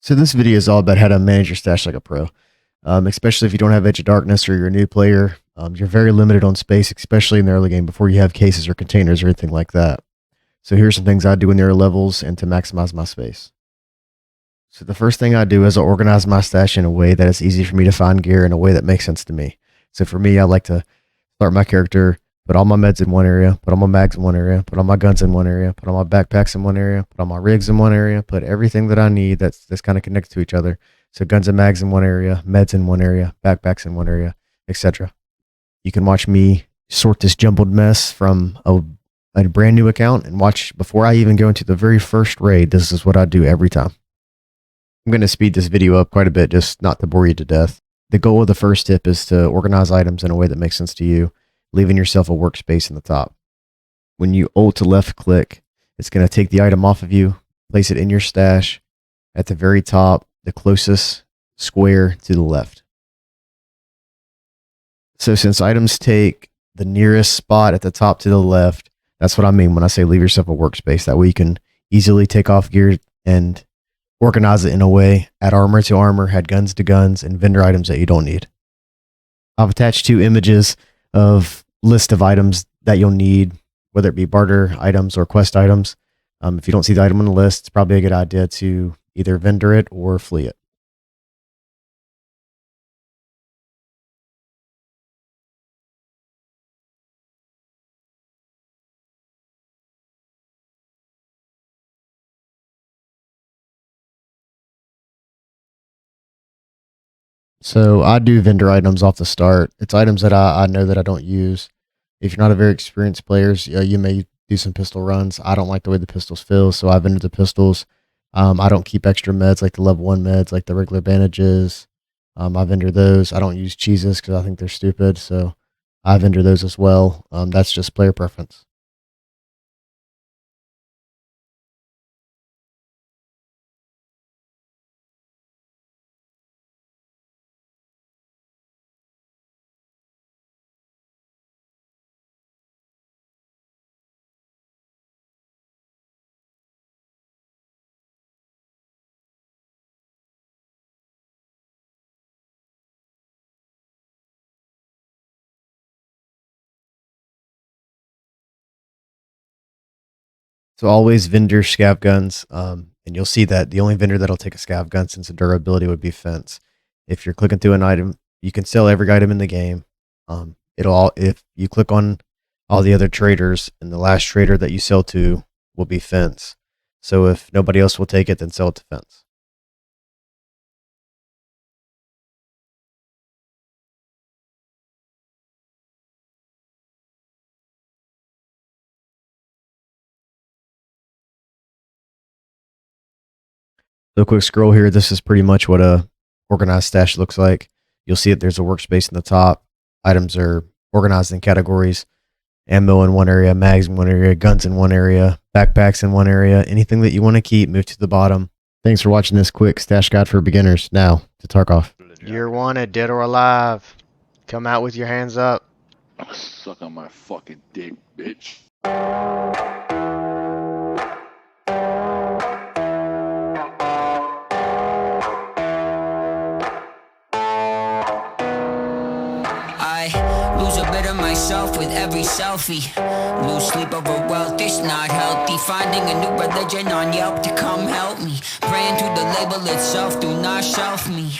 So this video is all about how to manage your stash like a pro, especially if you don't have Edge of Darkness or you're a new player. You're very limited on space, especially in the early game before you have cases or containers or anything like that. So here's some things I do in the early levels and to maximize my space. So the first thing I do is I organize my stash in a way that it's easy for me to find gear in a way that makes sense to me. So for me, I like to start my character, put all my meds in one area, put all my mags in one area, put all my guns in one area, put all my backpacks in one area, put all my rigs in one area, put everything that I need that's kind of connected to each other. So guns and mags in one area, meds in one area, backpacks in one area, etc. You can watch me sort this jumbled mess from a brand new account and watch before I even go into the very first raid. This is what I do every time. I'm going to speed this video up quite a bit, just not to bore you to death. The goal of the first tip is to organize items in a way that makes sense to you, leaving yourself a workspace in the top. When you Alt to left click, it's going to take the item off of you, place it in your stash at the very top, the closest square to the left. So since items take the nearest spot at the top to the left, that's what I mean when I say leave yourself a workspace. That way you can easily take off gear and organize it in a way, add armor to armor, add guns to guns, and vendor items that you don't need. I've attached 2 images of list of items that you'll need, whether it be barter items or quest items. If you don't see the item on the list, it's probably a good idea to either vendor it or flee it. So I do vendor items off the start. It's items that I know that I don't use. If you're not a very experienced player, you may do some pistol runs. I don't like the way the pistols feel, so I vendor the pistols. I don't keep extra meds like the level 1 meds, like the regular bandages. I vendor those. I don't use cheeses because I think they're stupid, so I vendor those as well. That's just player preference. So always vendor scav guns, and you'll see that the only vendor that'll take a scav gun since the durability would be fence. If you're clicking through an item, you can sell every item in the game. If you click on all the other traders, and the last trader that you sell to will be fence. So if nobody else will take it, then sell it to fence. So quick scroll here. This is pretty much what a organized stash looks like. You'll see that there's a workspace in the top. Items are organized in categories. Ammo in one area, mags in one area, guns in one area, backpacks in one area. Anything that you want to keep, move to the bottom. Thanks for watching this quick stash guide for beginners. Now to Tarkov. You're wanted, dead or alive. Come out with your hands up. Suck on my fucking dick, bitch. I lose a bit of myself with every selfie. Lose sleep over wealth, it's not healthy. Finding a new religion on Yelp to come help me. Praying to the label itself, do not shelf me.